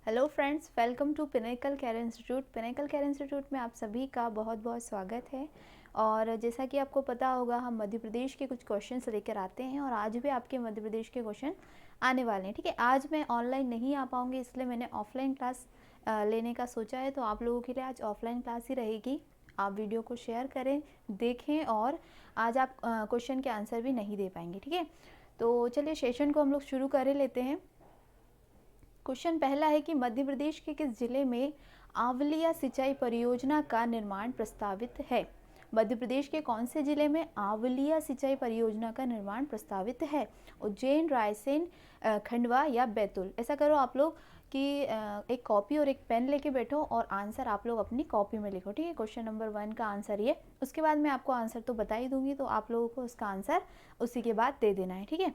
Hello friends, welcome to Pinnacle Care Institute. Pinnacle Care Institute में आप सभी का बहुत बहुत स्वागत है। और जैसा कि आपको पता होगा, हम मध्य प्रदेश के कुछ क्वेश्चंस लेकर आते हैं और आज भी आपके मध्य प्रदेश के क्वेश्चन आने वाले हैं। ठीक है, आज मैं ऑनलाइन नहीं आ पाऊँगी, इसलिए मैंने ऑफलाइन क्लास लेने का सोचा है। तो आप लोगों के लिए आज ऑफलाइन क्लास ही रहेगी। आप वीडियो को शेयर करें, देखें, और आज आप क्वेश्चन के आंसर भी नहीं दे पाएंगे। ठीक है, तो चलिए सेशन को हम लोग शुरू कर लेते हैं। क्वेश्चन पहला है कि मध्य प्रदेश के किस जिले में आंवलिया सिंचाई परियोजना का निर्माण प्रस्तावित है। मध्य प्रदेश के कौन से जिले में आंवलिया सिंचाई परियोजना का निर्माण प्रस्तावित है? उज्जैन, रायसेन, खंडवा या बैतूल। ऐसा करो आप लोग कि एक कॉपी और एक पेन लेके बैठो और आंसर आप लोग अपनी कॉपी में लिखो। ठीक है, क्वेश्चन नंबर 1 का आंसर ये। उसके बाद मैं आपको आंसर तो बता ही दूंगी, तो आप लोगों को उसका आंसर उसी के बाद दे देना है। ठीक है,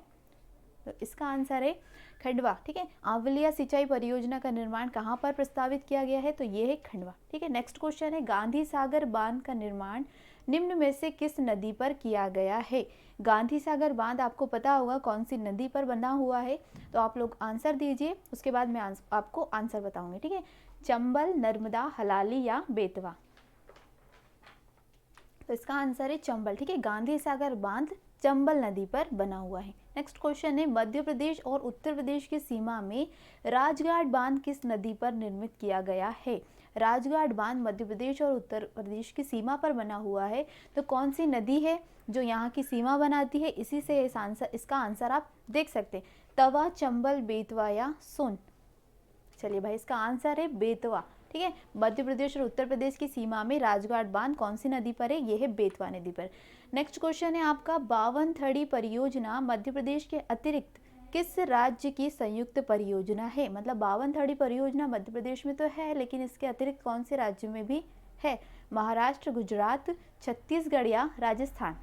तो इसका आंसर है खंडवा। ठीक है, आंवलिया सिंचाई परियोजना का निर्माण कहाँ पर प्रस्तावित किया गया है? तो ये है खंडवा। ठीक है, नेक्स्ट क्वेश्चन है गांधी सागर बांध का निर्माण निम्न में से किस नदी पर किया गया है? गांधी सागर बांध आपको पता होगा कौन सी नदी पर बना हुआ है, तो आप लोग आंसर दीजिए, उसके बाद मैं आपको आंसर बताऊंगी। ठीक है, चंबल, नर्मदा, हलाली या बेतवा। तो इसका आंसर है चंबल। ठीक है, गांधी सागर बांध चंबल नदी पर बना हुआ है। नेक्स्ट क्वेश्चन है मध्य प्रदेश और उत्तर प्रदेश की सीमा में राजघाट बांध किस नदी पर निर्मित किया गया है? राजघाट बांध मध्य प्रदेश और उत्तर प्रदेश की सीमा पर बना हुआ है, तो कौन सी नदी है जो यहाँ की सीमा बनाती है? इसी से इसका आंसर आप देख सकते हैं, तवा, चंबल, बेतवा या सोन। चलिए भाई, इसका आंसर है बेतवा। ठीक है, मध्य प्रदेश और उत्तर प्रदेश की सीमा में राजघाट बांध कौन सी नदी पर है? ये है बेतवा नदी पर। नेक्स्ट क्वेश्चन है आपका, बावनथड़ी परियोजना मध्य प्रदेश के अतिरिक्त किस राज्य की संयुक्त परियोजना है? मतलब बावनथड़ी परियोजना मध्य प्रदेश में तो है, लेकिन इसके अतिरिक्त कौन से राज्य में भी है? महाराष्ट्र, गुजरात, छत्तीसगढ़ या राजस्थान।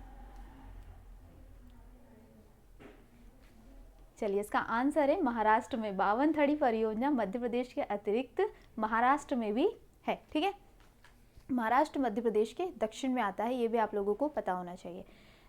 चलिए, इसका आंसर है महाराष्ट्र में। बावनथड़ी परियोजना मध्य प्रदेश के अतिरिक्त महाराष्ट्र में भी है। ठीक है, महाराष्ट्र मध्य प्रदेश के दक्षिण में आता है, ये भी आप लोगों को पता होना चाहिए।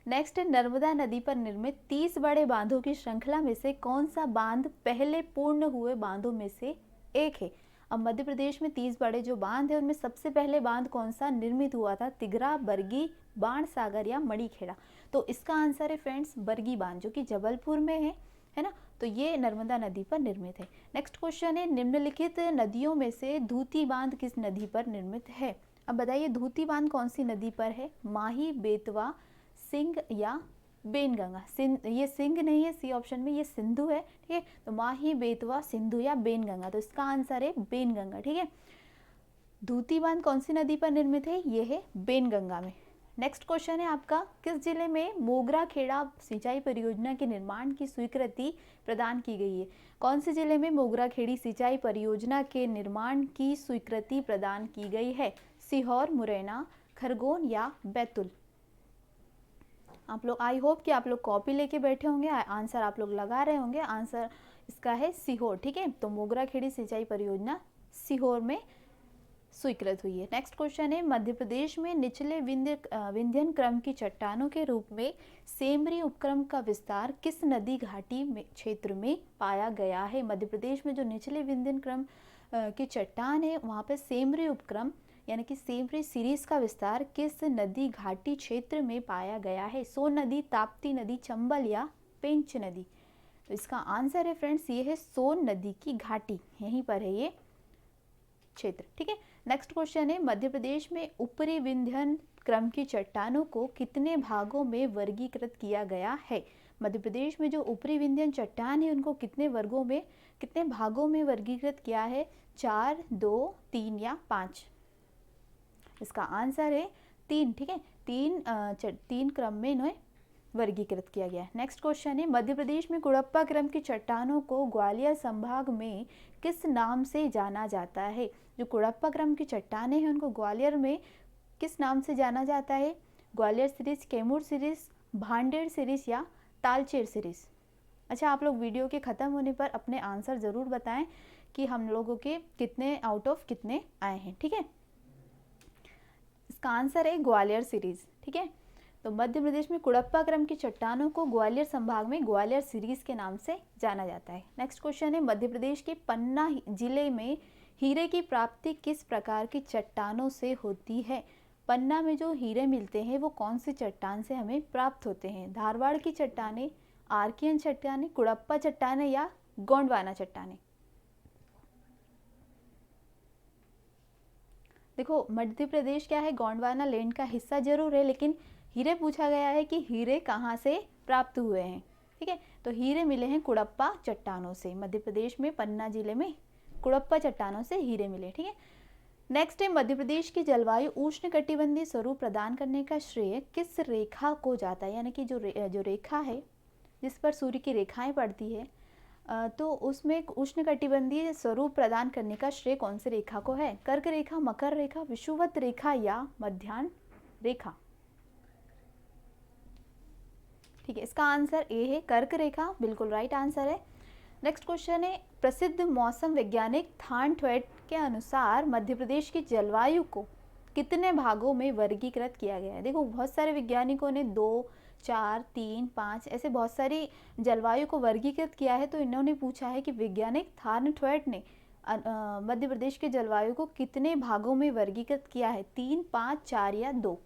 नेक्स्ट है नर्मदा नदी पर निर्मित 30 बड़े बांधों की श्रृंखला में से कौन सा बांध पहले पूर्ण हुए बांधों में से एक है? अब मध्य प्रदेश में 30 बड़े जो बांध है, उनमें सबसे पहले बांध कौन सा निर्मित हुआ था? तिघरा, बरगी, बाणसागर या मणिखेड़ा। तो इसका आंसर है फ्रेंड्स बरगी बांध, जो कि जबलपुर में है ना। तो ये नर्मदा नदी पर निर्मित है। नेक्स्ट क्वेश्चन है निम्नलिखित नदियों में से धूती बांध किस नदी पर निर्मित है? अब बताइए, धूती बांध कौन सी नदी पर है? माही, बेतवा, सिंध या बेनगंगा। ये सिंध नहीं है सी ऑप्शन में, ये सिंधु है। ठीक है, तो माही, बेतवा, सिंधु या बेनगंगा। तो इसका आंसर है बेनगंगा। ठीक है, धूती बांध कौन सी नदी पर निर्मित है? ये है बेनगंगा में। नेक्स्ट क्वेश्चन है आपका, किस जिले में मोगरा खेड़ा सिंचाई परियोजना के निर्माण की स्वीकृति प्रदान की गई है? कौन से जिले में मोगरा खेड़ी सिंचाई परियोजना के निर्माण की स्वीकृति प्रदान की गई है? सीहोर, मुरैना, खरगोन या बैतूल। आप लोग, आई होप कि आप लोग कॉपी लेके बैठे होंगे, आंसर आप लोग लगा रहे होंगे। आंसर इसका है सीहोर। ठीक है, तो मोगरा खेड़ी सिंचाई परियोजना सीहोर में स्वीकृत हुई है। नेक्स्ट क्वेश्चन है मध्य प्रदेश में निचले विंध्यन क्रम की चट्टानों के रूप में सेमरी उपक्रम का विस्तार किस नदी घाटी में क्षेत्र में पाया गया है? मध्य प्रदेश में जो निचले विंध्यन क्रम की चट्टान है, वहाँ पे सेमरी उपक्रम यानी कि सेमरी सीरीज का विस्तार किस नदी घाटी क्षेत्र में पाया गया है? सोन नदी, ताप्ती नदी, चंबल या पेंच नदी। तो इसका आंसर है फ्रेंड्स, ये है सोन नदी की घाटी, यहीं पर है ये क्षेत्र। ठीक है, नेक्स्ट क्वेश्चन है मध्य प्रदेश में ऊपरी विंध्यन क्रम की चट्टानों को कितने भागों में वर्गीकृत किया गया है? मध्य प्रदेश में जो ऊपरी विंध्यन चट्टान है, उनको कितने भागों में वर्गीकृत किया है? 4, 2, 3 या 5। इसका आंसर है 3। ठीक है, तीन क्रम में इन्हें वर्गीकृत किया गया है। नेक्स्ट क्वेश्चन है मध्य प्रदेश में कुड़प्पा क्रम की चट्टानों को ग्वालियर संभाग में किस नाम से जाना जाता है? जो कुड़प्पा क्रम की चट्टानें हैं, उनको ग्वालियर में किस नाम से जाना जाता है? Gwalior series, Kaimur series, Bhander series या तालचेर सीरीज। अच्छा, आप लोग वीडियो के ख़त्म होने पर अपने आंसर ज़रूर बताएं कि हम लोगों के कितने आउट ऑफ कितने आए हैं। ठीक है, इसका आंसर है ग्वालियर सीरीज। ठीक है, तो मध्य प्रदेश में कुड़प्पा क्रम की चट्टानों को ग्वालियर संभाग में ग्वालियर सीरीज के नाम से जाना जाता है। नेक्स्ट क्वेश्चन है, मध्य प्रदेश के पन्ना जिले में हीरे की प्राप्ति किस प्रकार की चट्टानों से होती है? पन्ना में जो हीरे मिलते हैं वो कौन सी चट्टान से हमें प्राप्त होते हैं? धारवाड़ की चट्टानें, आर्कियन चट्टानें, कुड़प्पा चट्टानें या गोंडवाना चट्टानें? देखो मध्य प्रदेश क्या है, गोंडवाना लैंड का हिस्सा जरूर है, लेकिन हीरे पूछा गया है कि हीरे कहाँ से प्राप्त हुए हैं। ठीक है, तो हीरे मिले हैं कुड़प्पा चट्टानों से। मध्य प्रदेश में पन्ना जिले में कुड़प्पा चट्टानों से हीरे मिले। ठीक है, नेक्स्ट है, मध्य प्रदेश की जलवायु उष्णकटिबंधीय स्वरूप प्रदान करने का श्रेय किस रेखा को जाता है? यानी कि जो रेखा है जिस पर सूर्य की रेखाएं पड़ती है, तो उसमें उष्णकटिबंधीय स्वरूप प्रदान करने का श्रेय कौन सी रेखा को है? कर्क रेखा, मकर रेखा, विषुवत रेखा या मध्याह्न रेखा? ठीक है, इसका आंसर ए है, कर्क रेखा, बिल्कुल राइट आंसर है। नेक्स्ट क्वेश्चन है, प्रसिद्ध मौसम वैज्ञानिक थान ट्वेट के अनुसार मध्य प्रदेश की जलवायु को कितने भागों में वर्गीकृत किया गया है? देखो बहुत सारे वैज्ञानिकों ने 2, 4, 3, 5 ऐसे बहुत सारी जलवायु को वर्गीकृत किया है। तो इन्होंने पूछा है कि वैज्ञानिक थान ट्वेट ने मध्य प्रदेश की जलवायु को कितने भागों में वर्गीकृत किया है? 3, 5, 4 या 2?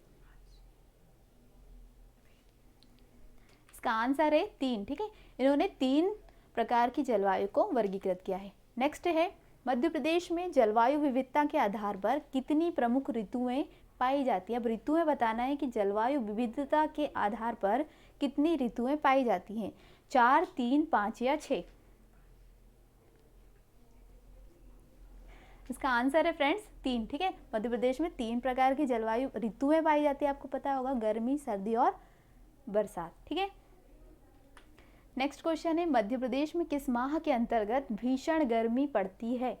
इसका आंसर है 3। ठीक है, इन्होंने 3 प्रकार की जलवायु को वर्गीकृत किया है। नेक्स्ट है, मध्य प्रदेश में जलवायु विविधता के आधार पर कितनी प्रमुख ऋतुएं पाई जाती है? अब ऋतुएं बताना है कि जलवायु विविधता के आधार पर कितनी ऋतुएं पाई जाती हैं? 4, 3, 5 या 6? इसका आंसर है फ्रेंड्स 3। ठीक है, मध्य प्रदेश में 3 प्रकार की जलवायु ऋतुएं पाई जाती है, आपको पता होगा, गर्मी, सर्दी और बरसात। ठीक है, नेक्स्ट क्वेश्चन है, मध्य प्रदेश में किस माह के अंतर्गत भीषण गर्मी पड़ती है?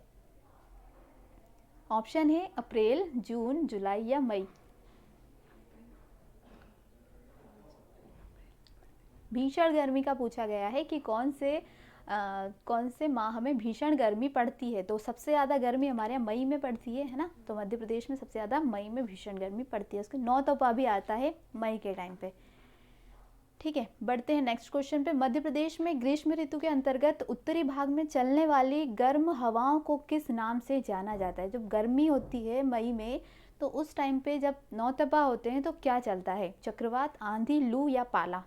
ऑप्शन है अप्रैल, जून, जुलाई या मई। भीषण गर्मी का पूछा गया है कि कौन से माह में भीषण गर्मी पड़ती है? तो सबसे ज़्यादा गर्मी हमारे यहाँ मई में पड़ती है ना? तो मध्य प्रदेश में सबसे ज़्यादा मई में भीषण गर्मी पड़ती है। उसके 9 तपा भी आता है मई के टाइम पे। ठीक है, बढ़ते हैं नेक्स्ट क्वेश्चन पे। मध्य प्रदेश में ग्रीष्म ऋतु के अंतर्गत उत्तरी भाग में चलने वाली गर्म हवाओं को किस नाम से जाना जाता है? जब गर्मी होती है मई में, तो उस टाइम पे जब 9 तपा होते हैं तो क्या चलता है? चक्रवात, आंधी, लू या पाला?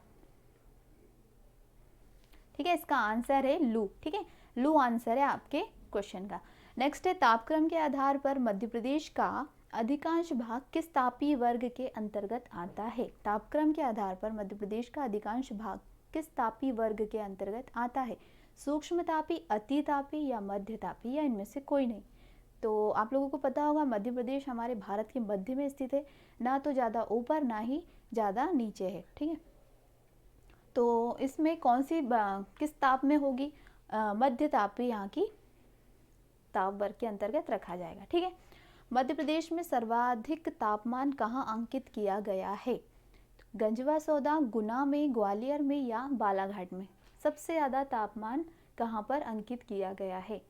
ठीक है, इसका आंसर है लू। ठीक है, लू आंसर है आपके क्वेश्चन का। नेक्स्ट है, तापक्रम के आधार पर मध्य प्रदेश का अधिकांश भाग किस तापीय वर्ग के अंतर्गत आता है? तापक्रम के आधार पर मध्य प्रदेश का अधिकांश भाग किस तापीय वर्ग के अंतर्गत आता है? सूक्ष्म तापी, अति तापी या मध्य तापी या इनमें से कोई नहीं? तो आप लोगों को पता होगा मध्य प्रदेश हमारे भारत के मध्य में स्थित है, ना तो ज़्यादा ऊपर ना ही ज़्यादा नीचे है। ठीक है, तो इसमें कौन सी किस ताप में होगी? मध्य तापी यहाँ की ताप वर्ग के अंतर्गत रखा जाएगा। ठीक है, मध्य प्रदेश में सर्वाधिक तापमान कहाँ अंकित किया गया है? गंजवा सौदा, गुना में, ग्वालियर में या बालाघाट में? सबसे ज़्यादा तापमान कहाँ पर अंकित किया गया है?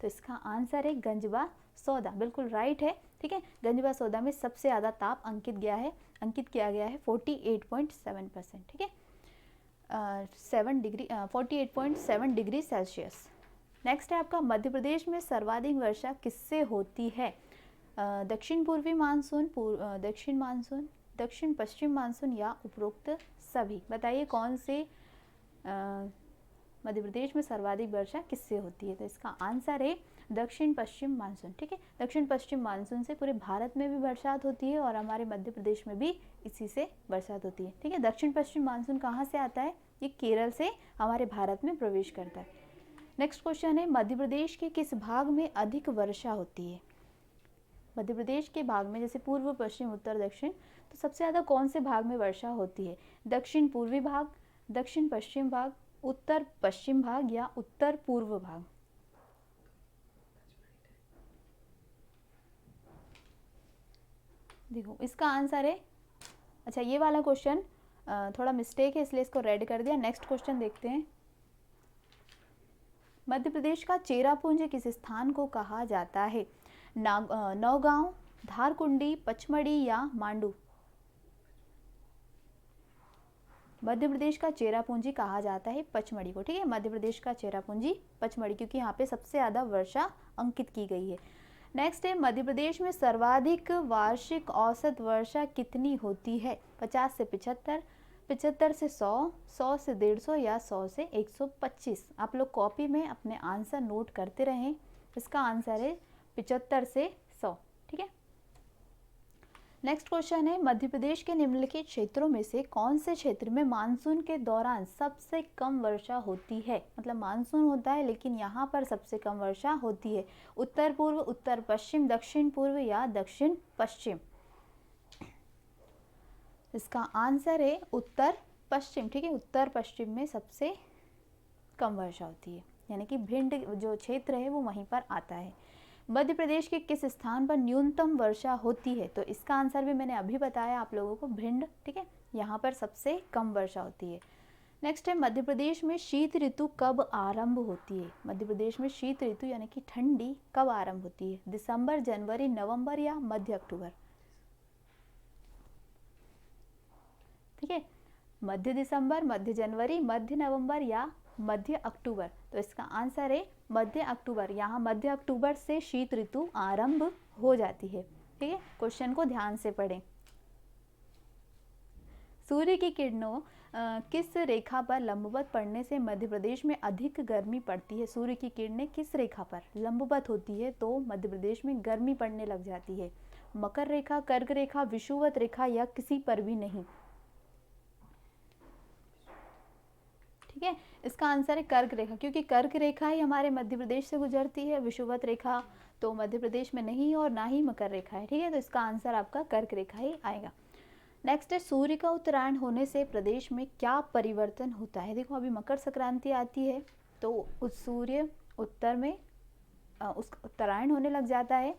तो इसका आंसर है गंजवा सौदा, बिल्कुल राइट है। ठीक है, गंजवा सौदा में सबसे ज़्यादा ताप अंकित किया गया है 48.7%। ठीक है, 48.7 डिग्री सेल्सियस। नेक्स्ट है आपका, मध्य प्रदेश में सर्वाधिक वर्षा किससे होती है? दक्षिण पूर्वी मानसून, दक्षिण मानसून, दक्षिण पश्चिम मानसून या उपरोक्त सभी? बताइए कौन से मध्य प्रदेश में सर्वाधिक वर्षा किससे होती है? तो इसका आंसर है दक्षिण पश्चिम मानसून। ठीक है, दक्षिण पश्चिम मानसून से पूरे भारत में भी बरसात होती है और हमारे मध्य प्रदेश में भी इसी से बरसात होती है। ठीक है, दक्षिण पश्चिम मानसून कहाँ से आता है? ये केरल से हमारे भारत में प्रवेश करता है। नेक्स्ट क्वेश्चन है, मध्य प्रदेश के किस भाग में अधिक वर्षा होती है? मध्य प्रदेश के भाग में, जैसे पूर्व, पश्चिम, उत्तर, दक्षिण, तो सबसे ज़्यादा कौन से भाग में वर्षा होती है? दक्षिण पूर्वी भाग, दक्षिण पश्चिम भाग, उत्तर पश्चिम भाग या उत्तर पूर्व भाग? देखो इसका आंसर है, अच्छा ये वाला क्वेश्चन थोड़ा मिस्टेक है इसलिए इसको रेड कर दिया। नेक्स्ट क्वेश्चन देखते हैं। मध्य प्रदेश का चेरापूंजी किस स्थान को कहा जाता है? नौगांव, धारकुंडी, पचमढ़ी या मांडू? मध्य प्रदेश का चेरापूंजी कहा जाता है पचमढ़ी को, ठीक है, मध्य प्रदेश का चेरापूंजी पचमढ़ी, क्योंकि यहाँ पे सबसे ज़्यादा वर्षा अंकित की गई है। नेक्स्ट है, मध्य प्रदेश में सर्वाधिक वार्षिक औसत वर्षा कितनी होती है? 50 से 75, 75 से 100, 100 से 150 या 100 से 125। आप लोग कॉपी में अपने आंसर नोट करते रहें। इसका आंसर है 75 से 100, ठीक है। नेक्स्ट क्वेश्चन है, मध्य प्रदेश के निम्नलिखित क्षेत्रों में से कौन से क्षेत्र में मानसून के दौरान सबसे कम वर्षा होती है? मतलब मानसून होता है लेकिन यहाँ पर सबसे कम वर्षा होती है। उत्तर पूर्व, उत्तर पश्चिम, दक्षिण पूर्व या दक्षिण पश्चिम? इसका आंसर है उत्तर पश्चिम, ठीक है, उत्तर पश्चिम में सबसे कम वर्षा होती है, यानी कि भिंड जो क्षेत्र है वो वहीं पर आता है। मध्य प्रदेश के किस स्थान पर न्यूनतम वर्षा होती है? तो इसका आंसर भी मैंने अभी बताया आप लोगों को, भिंड, ठीक है, यहाँ पर सबसे कम वर्षा होती है। नेक्स्ट है, मध्य प्रदेश में शीत ऋतु कब आरंभ होती है? मध्य प्रदेश में शीत ऋतु यानी कि ठंडी कब आरंभ होती है? दिसंबर, जनवरी, नवंबर या मध्य अक्टूबर? ठीक है, मध्य दिसंबर, मध्य जनवरी, मध्य नवंबर या मध्य अक्टूबर? तो इसका आंसर है मध्य अक्टूबर। यहाँ मध्य अक्टूबर से शीत ऋतु आरंभ हो जाती है, ठीक है। क्वेश्चन को ध्यान से पढ़ें। सूर्य की किरणों किस रेखा पर लंबवत पड़ने से मध्य प्रदेश में अधिक गर्मी पड़ती है? सूर्य की किरणें किस रेखा पर लंबवत होती है तो मध्य प्रदेश में गर्मी पड़ने लग जाती है? मकर रेखा, कर्क रेखा, विषुवत रेखा या किसी पर भी नहीं? ठीक है, इसका आंसर है कर्क रेखा, क्योंकि कर्क रेखा ही हमारे मध्य प्रदेश से गुजरती है। विषुवत रेखा तो मध्य प्रदेश में नहीं और ना ही मकर रेखा है, ठीक है, तो इसका आंसर आपका कर्क रेखा ही आएगा। नेक्स्ट है, सूर्य का उत्तरायण होने से प्रदेश में क्या परिवर्तन होता है? देखो अभी मकर संक्रांति आती है तो उस सूर्य उत्तर में उसका उत्तरायण होने लग जाता है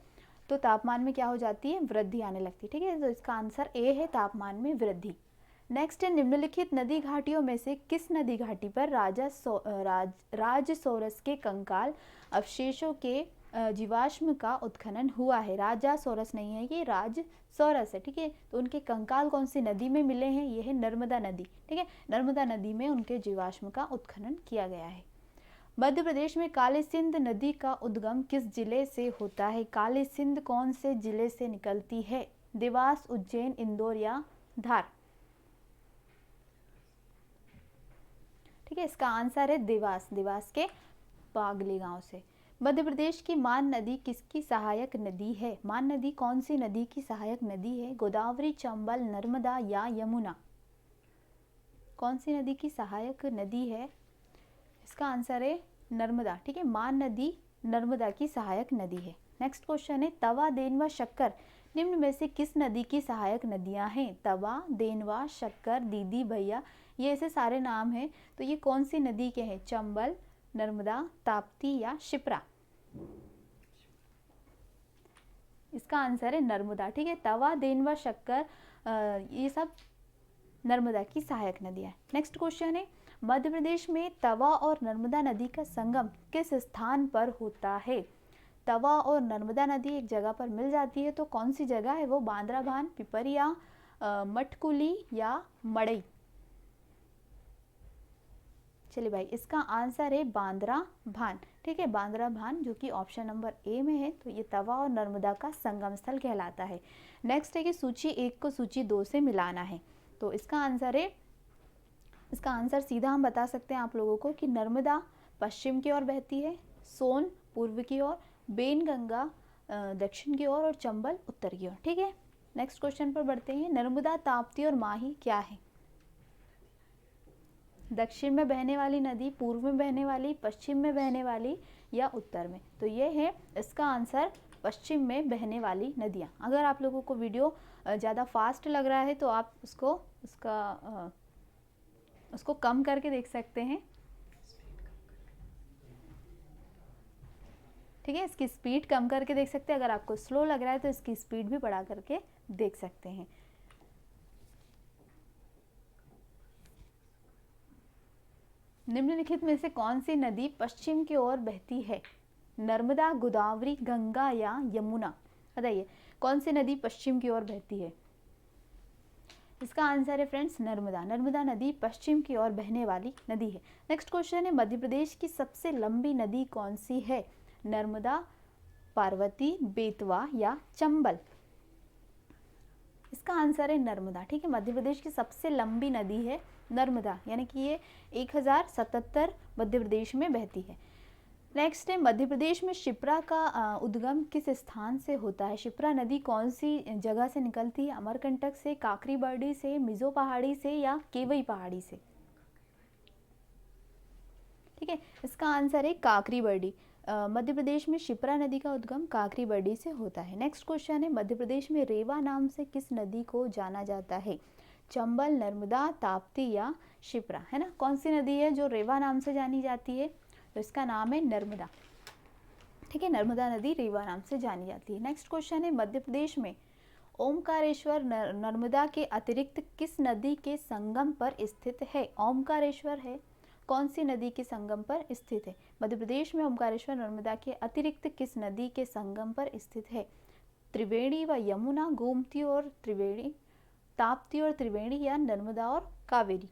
तो तापमान में क्या हो जाती है? वृद्धि आने लगती है, ठीक है, तो इसका आंसर ए है, तापमान में वृद्धि। नेक्स्ट है, निम्नलिखित नदी घाटियों में से किस नदी घाटी पर राजसोरस के कंकाल अवशेषों के जीवाश्म का उत्खनन हुआ है? राजासोरस नहीं है, ये राजसोरस है, ठीक है, तो उनके कंकाल कौन सी नदी में मिले हैं? ये है नर्मदा नदी, ठीक है, नर्मदा नदी में उनके जीवाश्म का उत्खनन किया गया है। मध्य प्रदेश में काली सिंध नदी का उद्गम किस जिले से होता है? काली सिंध कौन से जिले से निकलती है? देवास, उज्जैन, इंदौर या धार? ठीक है, इसका आंसर है देवास, देवास के पागली गांव से। मध्य प्रदेश की मान नदी किसकी सहायक नदी है? मान नदी कौन सी नदी की सहायक नदी है? गोदावरी, चंबल, नर्मदा या यमुना? कौन सी नदी की सहायक नदी है? इसका आंसर है नर्मदा, ठीक है, मान नदी नर्मदा की सहायक नदी है। नेक्स्ट क्वेश्चन है, तवा, देनवा, शक्कर निम्न में से किस नदी की सहायक नदियां हैं? तवा, देनवा, शक्कर, दीदी, भैया, ये ऐसे सारे नाम हैं, तो ये कौन सी नदी के हैं? चंबल, नर्मदा, ताप्ती या शिप्रा? इसका आंसर है नर्मदा, ठीक है, तवा, देनवा, शक्कर ये सब नर्मदा की सहायक नदियां हैं। नेक्स्ट क्वेश्चन है, मध्य प्रदेश में तवा और नर्मदा नदी का संगम किस स्थान पर होता है? तवा और नर्मदा नदी एक जगह पर मिल जाती है तो कौन सी जगह है वो? बांद्रा भान, पिपरिया, मटकुली या मड़ई? चलिए भाई, इसका आंसर है बांद्रा भान, ठीक है, बांद्रा भान जो कि ऑप्शन नंबर ए में है, तो ये तवा और नर्मदा का संगम स्थल कहलाता है। नेक्स्ट है कि सूची 1 को सूची 2 से मिलाना है, तो इसका आंसर है, इसका आंसर सीधा हम बता सकते हैं आप लोगों को कि नर्मदा पश्चिम की ओर बहती है, सोन पूर्व की ओर, बेनगंगा दक्षिण की ओर और चंबल उत्तर की ओर, ठीक है। नेक्स्ट क्वेश्चन पर बढ़ते हैं, नर्मदा, ताप्ती और माही क्या है? दक्षिण में बहने वाली नदी, पूर्व में बहने वाली, पश्चिम में बहने वाली या उत्तर में? तो ये है इसका आंसर पश्चिम में बहने वाली नदियाँ। अगर आप लोगों को वीडियो ज़्यादा फास्ट लग रहा है तो आप उसको कम करके देख सकते हैं, ठीक है, इसकी स्पीड कम करके देख सकते हैं। अगर आपको स्लो लग रहा है तो इसकी स्पीड भी बढ़ा करके देख सकते हैं। निम्नलिखित में से कौन सी नदी पश्चिम की ओर बहती है? नर्मदा, गोदावरी, गंगा या यमुना? बताइए कौन सी नदी पश्चिम की ओर बहती है? इसका आंसर है फ्रेंड्स नर्मदा। नर्मदा नदी पश्चिम की ओर बहने वाली नदी है। नेक्स्ट क्वेश्चन है मध्य प्रदेश की सबसे लंबी नदी कौन सी है? नर्मदा, पार्वती, बेतवा या चंबल? इसका आंसर है नर्मदा। ठीक है, मध्य प्रदेश की सबसे लंबी नदी है नर्मदा, यानी कि ये 1077 मध्य प्रदेश में बहती है। नेक्स्ट है मध्य प्रदेश में शिप्रा का उद्गम किस स्थान से होता है? शिप्रा नदी कौन सी जगह से निकलती है? अमरकंटक से, काकरी बर्डी से, मिजो पहाड़ी से या केवई पहाड़ी से? ठीक है, इसका आंसर है काकरी बर्डी। मध्य प्रदेश में शिप्रा नदी का उद्गम काकरी बर्डी से होता है। नेक्स्ट क्वेश्चन है मध्य प्रदेश में रेवा नाम से किस नदी को जाना जाता है? चंबल, नर्मदा, ताप्ती या शिप्रा? है ना, कौन सी नदी है जो रेवा नाम से जानी जाती है? तो इसका नाम है नर्मदा। ठीक है, नर्मदा नदी रेवा नाम से जानी जाती है। नेक्स्ट क्वेश्चन है मध्य प्रदेश में ओमकारेश्वर नर्मदा के अतिरिक्त किस नदी के संगम पर स्थित है? ओमकारेश्वर है कौन सी नदी के संगम पर स्थित है? मध्य प्रदेश में ओमकारेश्वर नर्मदा के अतिरिक्त किस नदी के संगम पर स्थित है? त्रिवेणी व यमुना, गोमती और त्रिवेणी, ताप्ती और त्रिवेणी या नर्मदा और कावेरी?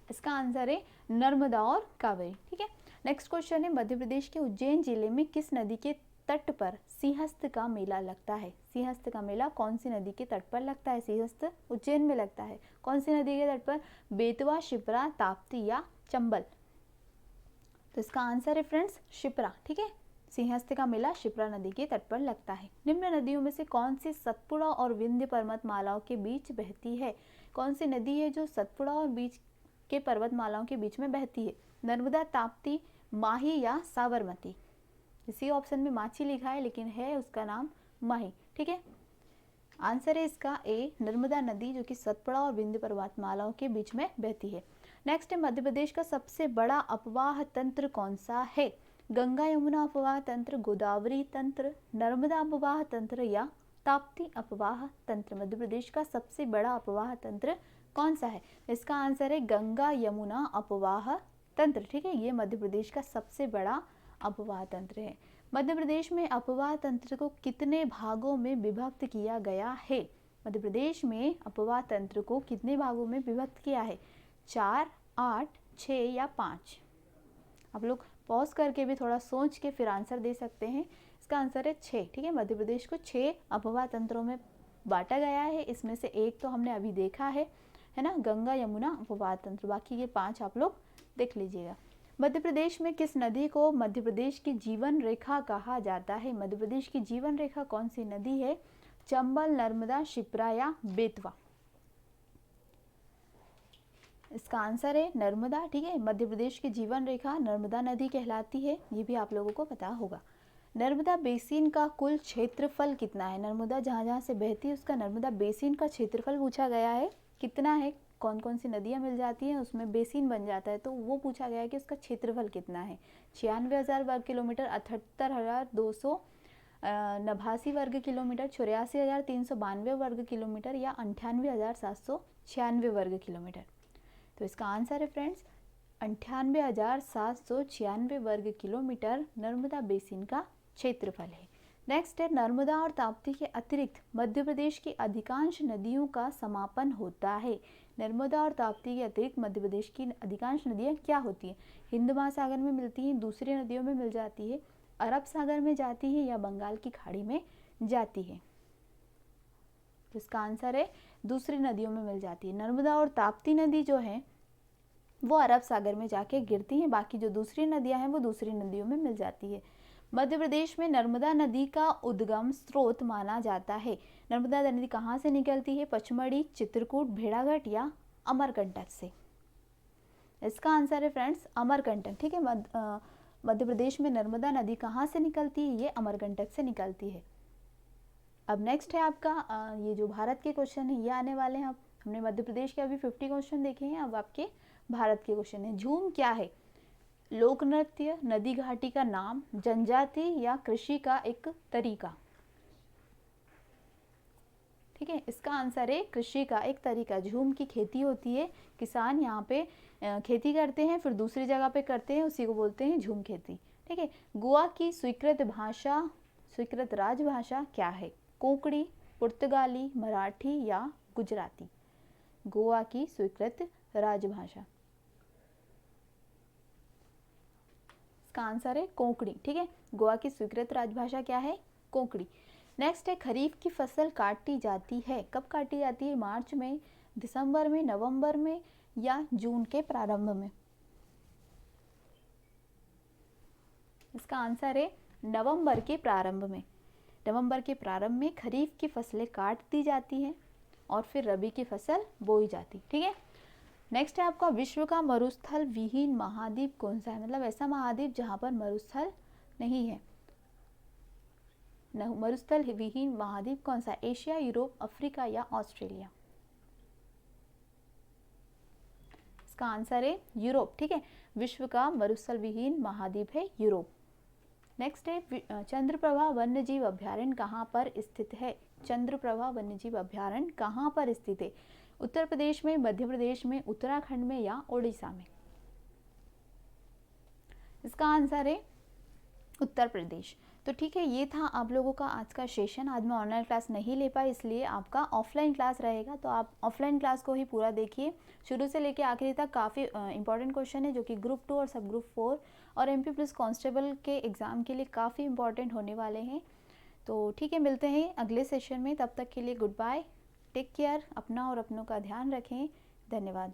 इसका आंसर है नर्मदा और कावेरी। ठीक है, नेक्स्ट क्वेश्चन है मध्य प्रदेश के उज्जैन जिले में किस नदी के तट पर सिंहस्थ का मेला लगता है? सिंहस्थ का मेला कौन सी नदी के तट पर लगता है? सिंहस्थ उज्जैन में लगता है, कौन सी नदी के तट पर? बेतवा, शिप्रा, ताप्ती या चंबल? तो इसका आंसर है फ्रेंड्स शिप्रा। ठीक है, सिंहस्थ का मेला शिप्रा नदी के तट पर लगता है। निम्न नदियों में से कौन सी सतपुड़ा और विंध्य पर्वतमालाओं के बीच बहती है? कौन सी नदी है जो सतपुड़ा और बीच के पर्वतमालाओं के बीच में बहती है? नर्मदा, ताप्ती, माही या साबरमती? इसी ऑप्शन में माची लिखा है लेकिन है उसका नाम माही। ठीक है, आंसर है इसका ए नर्मदा नदी, जो कि सतपुड़ा और विंध्य पर्वतमालाओं के बीच में बहती है। नेक्स्ट है मध्य प्रदेश का सबसे बड़ा अपवाह तंत्र कौन सा है? गंगा यमुना अपवाह तंत्र, गोदावरी तंत्र, नर्मदा अपवाह तंत्र या ताप्ती अपवाह तंत्र? मध्य प्रदेश का सबसे बड़ा अपवाह तंत्र कौन सा है? इसका आंसर है गंगा यमुना अपवाह तंत्र। ठीक है, ये मध्य प्रदेश का सबसे बड़ा अपवाह तंत्र है। मध्य प्रदेश में अपवाह तंत्र को कितने भागों में विभक्त किया गया है? मध्य प्रदेश में अपवाह तंत्र को कितने भागों में विभक्त किया है? 4, 8, 6 या 5? आप लोग पॉज करके भी थोड़ा सोच के फिर आंसर दे सकते हैं। इसका आंसर है 6। ठीक है, मध्य प्रदेश को 6 अपवाह तंत्रों में बांटा गया है। इसमें से एक तो हमने अभी देखा है ना, गंगा यमुना अपवाह तंत्र। बाकी ये 5 आप लोग देख लीजिएगा। मध्य प्रदेश में किस नदी को मध्य प्रदेश की जीवन रेखा कहा जाता है? मध्य प्रदेश की जीवन रेखा कौन सी नदी है? चंबल, नर्मदा, शिप्रा या बेतवा? इसका आंसर है नर्मदा। ठीक है, मध्य प्रदेश की जीवन रेखा नर्मदा नदी कहलाती है, ये भी आप लोगों को पता होगा। नर्मदा बेसिन का कुल क्षेत्रफल कितना है? नर्मदा जहाँ जहाँ से बहती है उसका नर्मदा बेसिन का क्षेत्रफल पूछा गया है, कितना है? कौन कौन सी नदियाँ मिल जाती हैं उसमें बेसिन बन जाता है, तो वो पूछा गया है कि उसका क्षेत्रफल कितना है। 96,000 वर्ग किलोमीटर, 78,289 वर्ग किलोमीटर, 84,392 वर्ग किलोमीटर या 98,796 वर्ग किलोमीटर? तो इसका आंसर है फ्रेंड्स 98,796 वर्ग किलोमीटर नर्मदा बेसिन का क्षेत्रफल है। नेक्स्ट है नर्मदा और ताप्ती के अतिरिक्त मध्य प्रदेश की अधिकांश नदियों का समापन होता है। नर्मदा और ताप्ती के अतिरिक्त मध्य प्रदेश की अधिकांश नदियाँ क्या होती हैं? हिंद महासागर में मिलती हैं, दूसरी नदियों में मिल जाती है, अरब सागर में जाती है या बंगाल की खाड़ी में जाती है? तो इसका आंसर है दूसरी नदियों में मिल जाती है। नर्मदा और ताप्ती नदी जो है वो अरब सागर में जाके गिरती हैं, बाकी जो दूसरी नदियां हैं वो दूसरी नदियों में मिल जाती है। मध्य प्रदेश में नर्मदा नदी का उद्गम स्रोत माना जाता है। नर्मदा नदी कहाँ से निकलती है? पचमढ़ी, चित्रकूट, भेड़ाघाट या अमरकंटक से? इसका आंसर है फ्रेंड्स अमरकंटक। ठीक है, मध्य प्रदेश में नर्मदा नदी कहाँ से निकलती है? ये अमरकंटक से निकलती है। अब नेक्स्ट है आपका ये जो भारत के क्वेश्चन है ये आने वाले हैं। अब हमने मध्य प्रदेश के अभी 50 क्वेश्चन देखे हैं, अब आपके भारत के क्वेश्चन है। झूम क्या है? लोक नृत्य, नदी घाटी का नाम, जनजाति या कृषि का एक तरीका? ठीक है, इसका आंसर है कृषि का एक तरीका। झूम की खेती होती है, किसान यहाँ पे खेती करते हैं, फिर दूसरी जगह पे करते हैं, उसी को बोलते हैं झूम खेती। ठीक है, गोवा की स्वीकृत भाषा, स्वीकृत राजभाषा क्या है? कोंकणी, पुर्तगाली, मराठी या गुजराती? गोवा की स्वीकृत राजभाषा। इसका आंसर है कोंकणी। ठीक है, गोवा की स्वीकृत राजभाषा क्या है? कोंकणी। नेक्स्ट है, खरीफ की फसल काटी जाती है, कब काटी जाती है? मार्च में, दिसंबर में, नवंबर में या जून के प्रारंभ में? इसका आंसर है नवंबर के प्रारंभ में। नवंबर के प्रारंभ में खरीफ की फसलें काट दी जाती हैं और फिर रबी की फसल बोई जाती। ठीक है, नेक्स्ट है आपका, विश्व का मरुस्थल विहीन महाद्वीप कौन सा है? मतलब ऐसा महाद्वीप जहां पर मरुस्थल नहीं है। मरुस्थल विहीन महाद्वीप कौन सा? एशिया, यूरोप, अफ्रीका या ऑस्ट्रेलिया? इसका आंसर है यूरोप। ठीक है, विश्व का मरुस्थल विहीन महाद्वीप है यूरोप। नेक्स्ट है, चंद्रप्रभा वन्यजीव अभ्यारण्य कहाँ पर स्थित है? चंद्रप्रभा वन्यजीव अभ्यारण्य कहाँ पर स्थित है? उत्तर प्रदेश में, मध्य प्रदेश में, उत्तराखंड में या ओडिशा में? इसका आंसर है उत्तर प्रदेश। तो ठीक है, ये था आप लोगों का आज का सेशन। आज मैं ऑनलाइन क्लास नहीं ले पाई, इसलिए आपका ऑफलाइन क्लास रहेगा, तो आप ऑफलाइन क्लास को ही पूरा देखिए शुरू से लेके आखिरी तक। काफ़ी इंपॉर्टेंट क्वेश्चन है जो कि ग्रुप 2 और सब ग्रुप 4 और MP प्लस कांस्टेबल के एग्ज़ाम के लिए काफ़ी इंपॉर्टेंट होने वाले हैं। तो ठीक है, मिलते हैं अगले सेशन में, तब तक के लिए गुड बाय, टेक केयर, अपना और अपनों का ध्यान रखें, धन्यवाद।